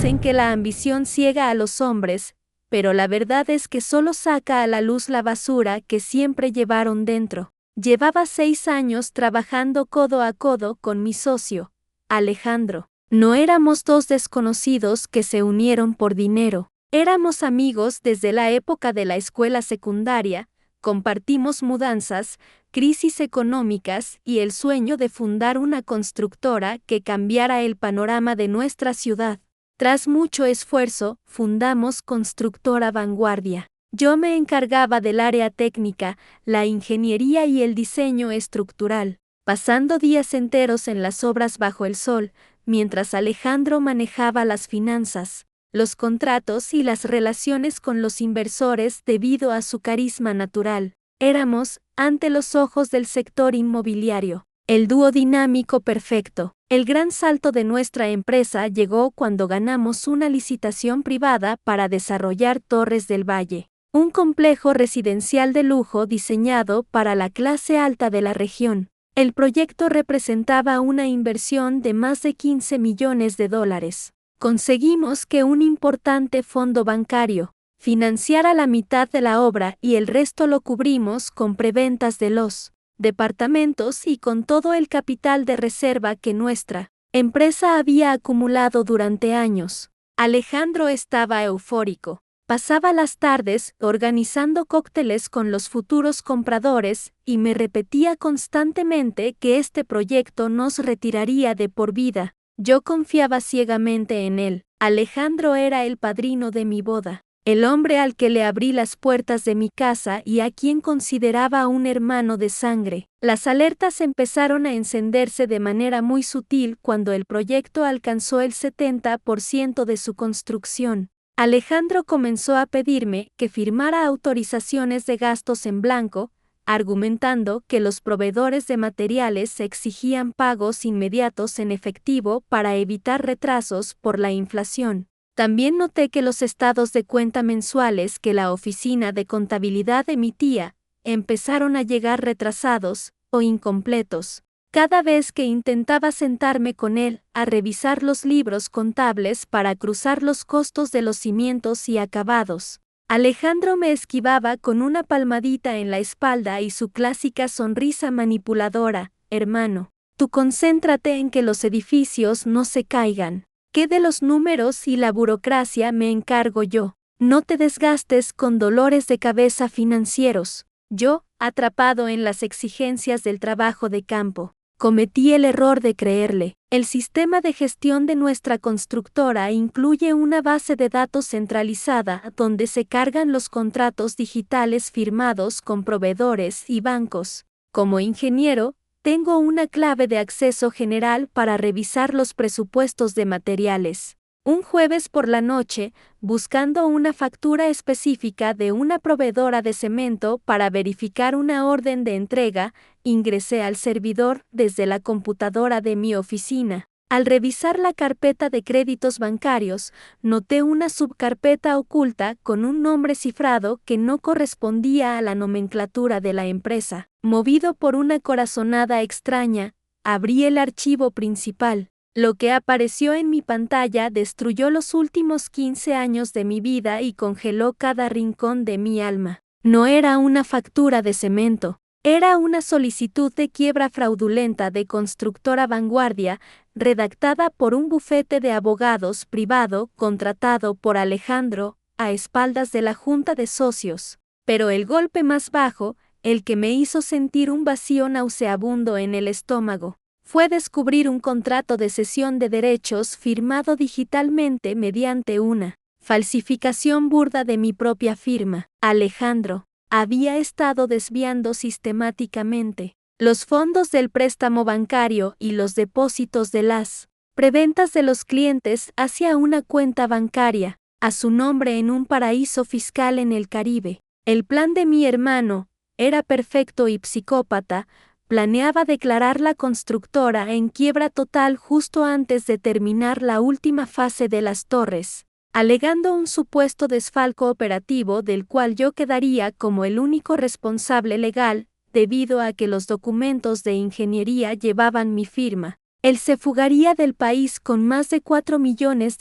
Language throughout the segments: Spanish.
Dicen que la ambición ciega a los hombres, pero la verdad es que solo saca a la luz la basura que siempre llevaron dentro. Llevaba 6 años trabajando codo a codo con mi socio, Alejandro. No éramos dos desconocidos que se unieron por dinero. Éramos amigos desde la época de la escuela secundaria, compartimos mudanzas, crisis económicas y el sueño de fundar una constructora que cambiara el panorama de nuestra ciudad. Tras mucho esfuerzo, fundamos Constructora Vanguardia. Yo me encargaba del área técnica, la ingeniería y el diseño estructural, pasando días enteros en las obras bajo el sol, mientras Alejandro manejaba las finanzas, los contratos y las relaciones con los inversores debido a su carisma natural. Éramos, ante los ojos del sector inmobiliario, el dúo dinámico perfecto. El gran salto de nuestra empresa llegó cuando ganamos una licitación privada para desarrollar Torres del Valle, un complejo residencial de lujo diseñado para la clase alta de la región. El proyecto representaba una inversión de más de $15 millones. Conseguimos que un importante fondo bancario financiara la mitad de la obra y el resto lo cubrimos con preventas de los departamentos y con todo el capital de reserva que nuestra empresa había acumulado durante años. Alejandro estaba eufórico. Pasaba las tardes organizando cócteles con los futuros compradores y me repetía constantemente que este proyecto nos retiraría de por vida. Yo confiaba ciegamente en él. Alejandro era el padrino de mi boda, el hombre al que le abrí las puertas de mi casa y a quien consideraba un hermano de sangre. Las alertas empezaron a encenderse de manera muy sutil cuando el proyecto alcanzó el 70% de su construcción. Alejandro comenzó a pedirme que firmara autorizaciones de gastos en blanco, argumentando que los proveedores de materiales exigían pagos inmediatos en efectivo para evitar retrasos por la inflación. También noté que los estados de cuenta mensuales que la oficina de contabilidad emitía empezaron a llegar retrasados o incompletos. Cada vez que intentaba sentarme con él a revisar los libros contables para cruzar los costos de los cimientos y acabados, Alejandro me esquivaba con una palmadita en la espalda y su clásica sonrisa manipuladora. Hermano, tú concéntrate en que los edificios no se caigan. Que de los números y la burocracia me encargo yo. No te desgastes con dolores de cabeza financieros. Yo, atrapado en las exigencias del trabajo de campo, cometí el error de creerle. El sistema de gestión de nuestra constructora incluye una base de datos centralizada donde se cargan los contratos digitales firmados con proveedores y bancos. Como ingeniero, tengo una clave de acceso general para revisar los presupuestos de materiales. Un jueves por la noche, buscando una factura específica de una proveedora de cemento para verificar una orden de entrega, ingresé al servidor desde la computadora de mi oficina. Al revisar la carpeta de créditos bancarios, noté una subcarpeta oculta con un nombre cifrado que no correspondía a la nomenclatura de la empresa. Movido por una corazonada extraña, abrí el archivo principal. Lo que apareció en mi pantalla destruyó los últimos 15 años de mi vida y congeló cada rincón de mi alma. No era una factura de cemento, era una solicitud de quiebra fraudulenta de Constructora Vanguardia, redactada por un bufete de abogados privado contratado por Alejandro, a espaldas de la junta de socios. Pero el golpe más bajo, el que me hizo sentir un vacío nauseabundo en el estómago, fue descubrir un contrato de cesión de derechos firmado digitalmente mediante una falsificación burda de mi propia firma. Alejandro había estado desviando sistemáticamente los fondos del préstamo bancario y los depósitos de las preventas de los clientes hacia una cuenta bancaria, a su nombre en un paraíso fiscal en el Caribe. El plan de mi hermano era perfecto y psicópata. Planeaba declarar la constructora en quiebra total justo antes de terminar la última fase de las torres, alegando un supuesto desfalco operativo del cual yo quedaría como el único responsable legal, debido a que los documentos de ingeniería llevaban mi firma. Él se fugaría del país con más de $4 millones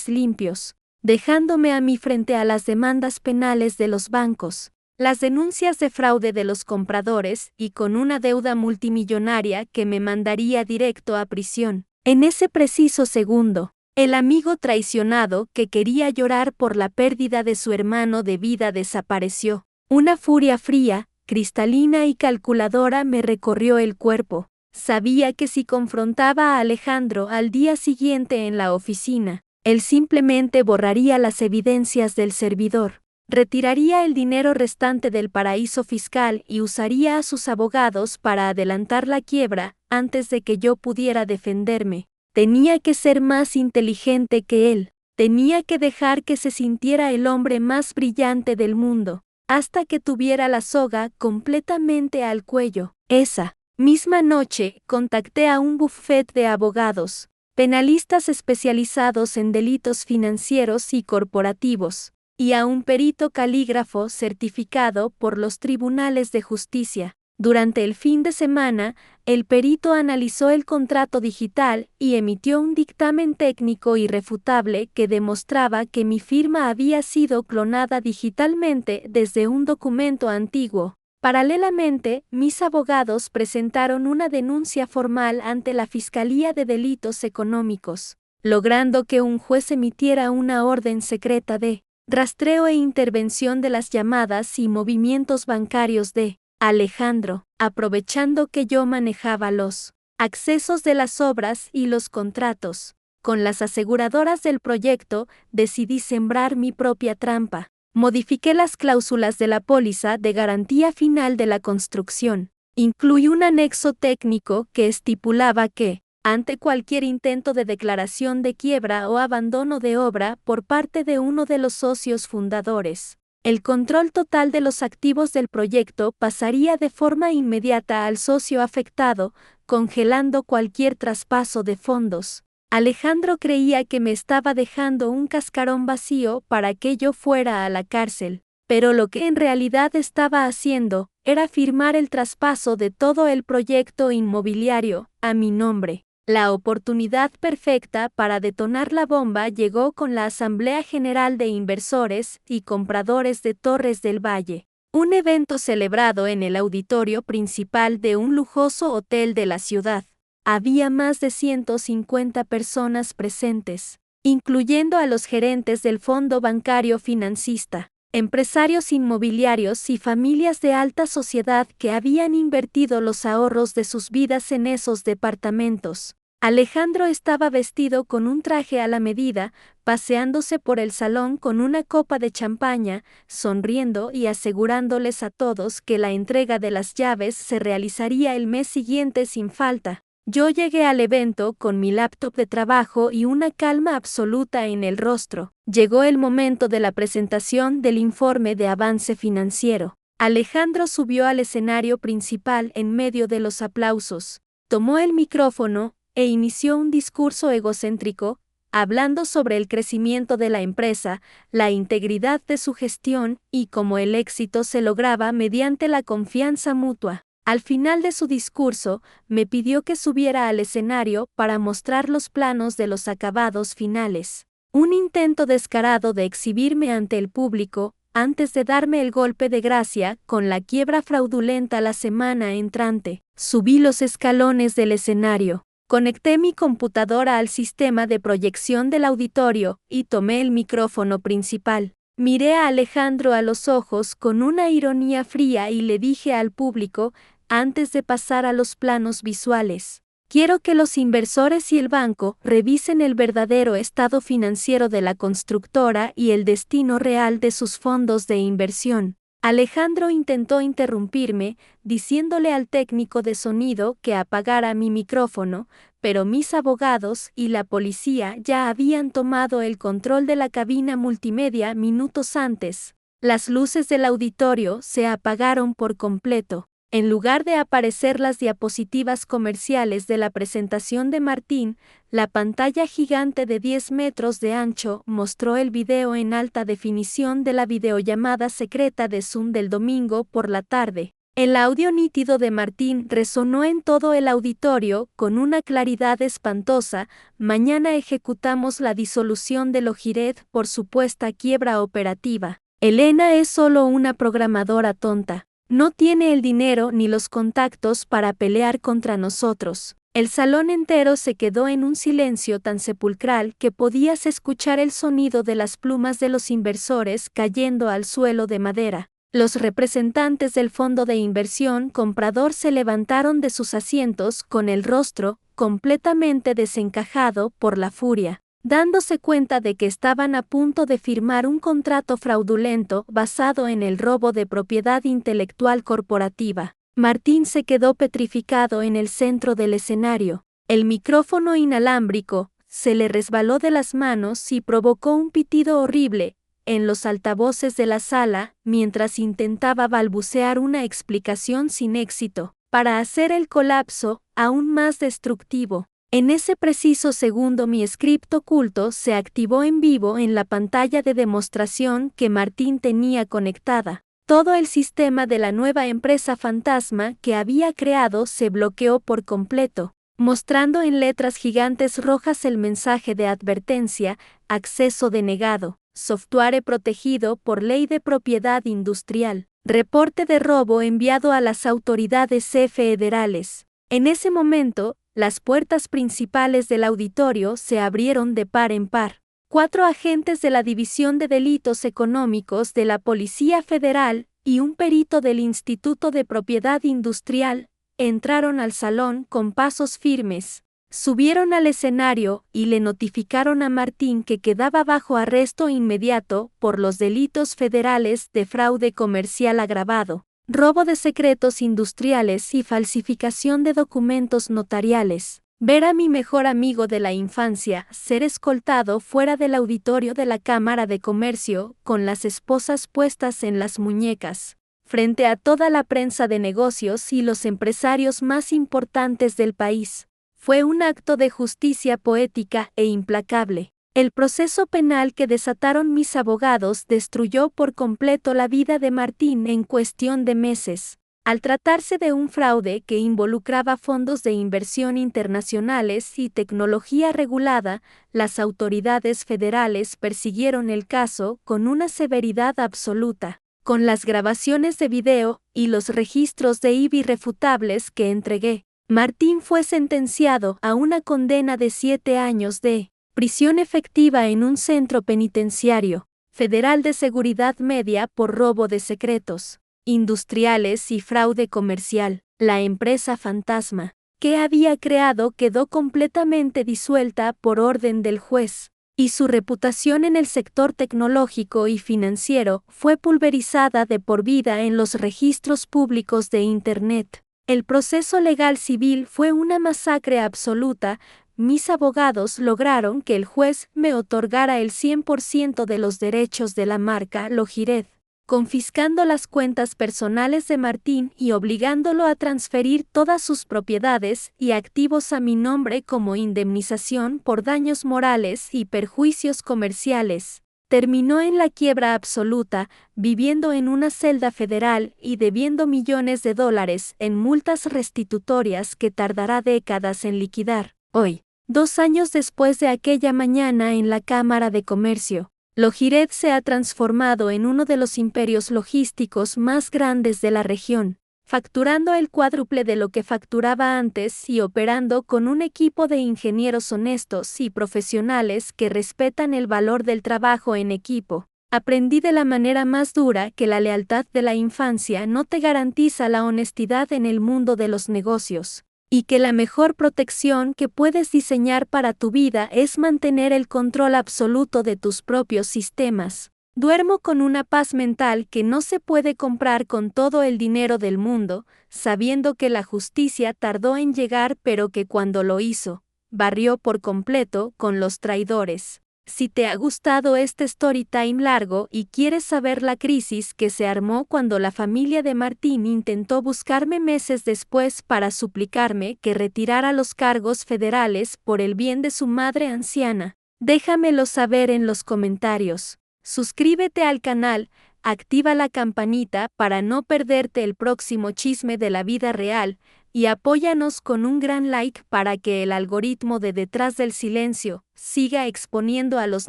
limpios, dejándome a mí frente a las demandas penales de los bancos, las denuncias de fraude de los compradores y con una deuda multimillonaria que me mandaría directo a prisión. En ese preciso segundo, el amigo traicionado que quería llorar por la pérdida de su hermano de vida desapareció. Una furia fría, cristalina y calculadora me recorrió el cuerpo. Sabía que si confrontaba a Alejandro al día siguiente en la oficina, él simplemente borraría las evidencias del servidor, retiraría el dinero restante del paraíso fiscal y usaría a sus abogados para adelantar la quiebra antes de que yo pudiera defenderme. Tenía que ser más inteligente que él, tenía que dejar que se sintiera el hombre más brillante del mundo, hasta que tuviera la soga completamente al cuello. Esa misma noche, contacté a un bufete de abogados, penalistas especializados en delitos financieros y corporativos, y a un perito calígrafo certificado por los tribunales de justicia. Durante el fin de semana, el perito analizó el contrato digital y emitió un dictamen técnico irrefutable que demostraba que mi firma había sido clonada digitalmente desde un documento antiguo. Paralelamente, mis abogados presentaron una denuncia formal ante la Fiscalía de Delitos Económicos, logrando que un juez emitiera una orden secreta de rastreo e intervención de las llamadas y movimientos bancarios de Alejandro, aprovechando que yo manejaba los accesos de las obras y los contratos. Con las aseguradoras del proyecto, decidí sembrar mi propia trampa. Modifiqué las cláusulas de la póliza de garantía final de la construcción. Incluí un anexo técnico que estipulaba que, ante cualquier intento de declaración de quiebra o abandono de obra por parte de uno de los socios fundadores, el control total de los activos del proyecto pasaría de forma inmediata al socio afectado, congelando cualquier traspaso de fondos. Alejandro creía que me estaba dejando un cascarón vacío para que yo fuera a la cárcel, pero lo que en realidad estaba haciendo era firmar el traspaso de todo el proyecto inmobiliario a mi nombre. La oportunidad perfecta para detonar la bomba llegó con la Asamblea General de Inversores y Compradores de Torres del Valle, un evento celebrado en el auditorio principal de un lujoso hotel de la ciudad. Había más de 150 personas presentes, incluyendo a los gerentes del fondo bancario financista, empresarios inmobiliarios y familias de alta sociedad que habían invertido los ahorros de sus vidas en esos departamentos. Alejandro estaba vestido con un traje a la medida, paseándose por el salón con una copa de champaña, sonriendo y asegurándoles a todos que la entrega de las llaves se realizaría el mes siguiente sin falta. Yo llegué al evento con mi laptop de trabajo y una calma absoluta en el rostro. Llegó el momento de la presentación del informe de avance financiero. Alejandro subió al escenario principal en medio de los aplausos, tomó el micrófono e inició un discurso egocéntrico, hablando sobre el crecimiento de la empresa, la integridad de su gestión y cómo el éxito se lograba mediante la confianza mutua. Al final de su discurso, me pidió que subiera al escenario para mostrar los planos de los acabados finales. Un intento descarado de exhibirme ante el público, antes de darme el golpe de gracia con la quiebra fraudulenta la semana entrante. Subí los escalones del escenario. Conecté mi computadora al sistema de proyección del auditorio y tomé el micrófono principal. Miré a Alejandro a los ojos con una ironía fría y le dije al público, antes de pasar a los planos visuales: quiero que los inversores y el banco revisen el verdadero estado financiero de la constructora y el destino real de sus fondos de inversión. Alejandro intentó interrumpirme, diciéndole al técnico de sonido que apagara mi micrófono, pero mis abogados y la policía ya habían tomado el control de la cabina multimedia minutos antes. Las luces del auditorio se apagaron por completo. En lugar de aparecer las diapositivas comerciales de la presentación de Martín, la pantalla gigante de 10 metros de ancho mostró el video en alta definición de la videollamada secreta de Zoom del domingo por la tarde. El audio nítido de Martín resonó en todo el auditorio con una claridad espantosa. Mañana ejecutamos la disolución de Lojiret por supuesta quiebra operativa. Elena es solo una programadora tonta. No tiene el dinero ni los contactos para pelear contra nosotros. El salón entero se quedó en un silencio tan sepulcral que podías escuchar el sonido de las plumas de los inversores cayendo al suelo de madera. Los representantes del fondo de inversión comprador se levantaron de sus asientos con el rostro completamente desencajado por la furia, dándose cuenta de que estaban a punto de firmar un contrato fraudulento basado en el robo de propiedad intelectual corporativa. Martín se quedó petrificado en el centro del escenario. El micrófono inalámbrico se le resbaló de las manos y provocó un pitido horrible en los altavoces de la sala mientras intentaba balbucear una explicación sin éxito, para hacer el colapso aún más destructivo. En ese preciso segundo mi script oculto se activó en vivo en la pantalla de demostración que Martín tenía conectada. Todo el sistema de la nueva empresa fantasma que había creado se bloqueó por completo, mostrando en letras gigantes rojas el mensaje de advertencia: acceso denegado, software protegido por ley de propiedad industrial, reporte de robo enviado a las autoridades federales. En ese momento, las puertas principales del auditorio se abrieron de par en par. 4 agentes de la División de Delitos Económicos de la Policía Federal y un perito del Instituto de Propiedad Industrial entraron al salón con pasos firmes. Subieron al escenario y le notificaron a Martín que quedaba bajo arresto inmediato por los delitos federales de fraude comercial agravado, robo de secretos industriales y falsificación de documentos notariales. Ver a mi mejor amigo de la infancia ser escoltado fuera del auditorio de la Cámara de Comercio con las esposas puestas en las muñecas, frente a toda la prensa de negocios y los empresarios más importantes del país, fue un acto de justicia poética e implacable. El proceso penal que desataron mis abogados destruyó por completo la vida de Martín en cuestión de meses. Al tratarse de un fraude que involucraba fondos de inversión internacionales y tecnología regulada, las autoridades federales persiguieron el caso con una severidad absoluta. Con las grabaciones de video y los registros de IBI irrefutables que entregué, Martín fue sentenciado a una condena de 7 años de prisión efectiva en un centro penitenciario federal de seguridad media por robo de secretos industriales y fraude comercial. La empresa fantasma que había creado quedó completamente disuelta por orden del juez, y su reputación en el sector tecnológico y financiero fue pulverizada de por vida en los registros públicos de Internet. El proceso legal civil fue una masacre absoluta. Mis abogados lograron que el juez me otorgara el 100% de los derechos de la marca Lojiret, confiscando las cuentas personales de Martín y obligándolo a transferir todas sus propiedades y activos a mi nombre como indemnización por daños morales y perjuicios comerciales. Terminó en la quiebra absoluta, viviendo en una celda federal y debiendo millones de dólares en multas restitutorias que tardará décadas en liquidar. Hoy, 2 años después de aquella mañana en la Cámara de Comercio, Lojiret se ha transformado en uno de los imperios logísticos más grandes de la región, facturando el cuádruple de lo que facturaba antes y operando con un equipo de ingenieros honestos y profesionales que respetan el valor del trabajo en equipo. Aprendí de la manera más dura que la lealtad de la infancia no te garantiza la honestidad en el mundo de los negocios, y que la mejor protección que puedes diseñar para tu vida es mantener el control absoluto de tus propios sistemas. Duermo con una paz mental que no se puede comprar con todo el dinero del mundo, sabiendo que la justicia tardó en llegar, pero que cuando lo hizo, barrió por completo con los traidores. Si te ha gustado este story time largo y quieres saber la crisis que se armó cuando la familia de Martín intentó buscarme meses después para suplicarme que retirara los cargos federales por el bien de su madre anciana, déjamelo saber en los comentarios. Suscríbete al canal, activa la campanita para no perderte el próximo chisme de la vida real, y apóyanos con un gran like para que el algoritmo de Detrás del Silencio siga exponiendo a los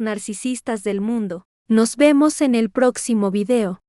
narcisistas del mundo. Nos vemos en el próximo video.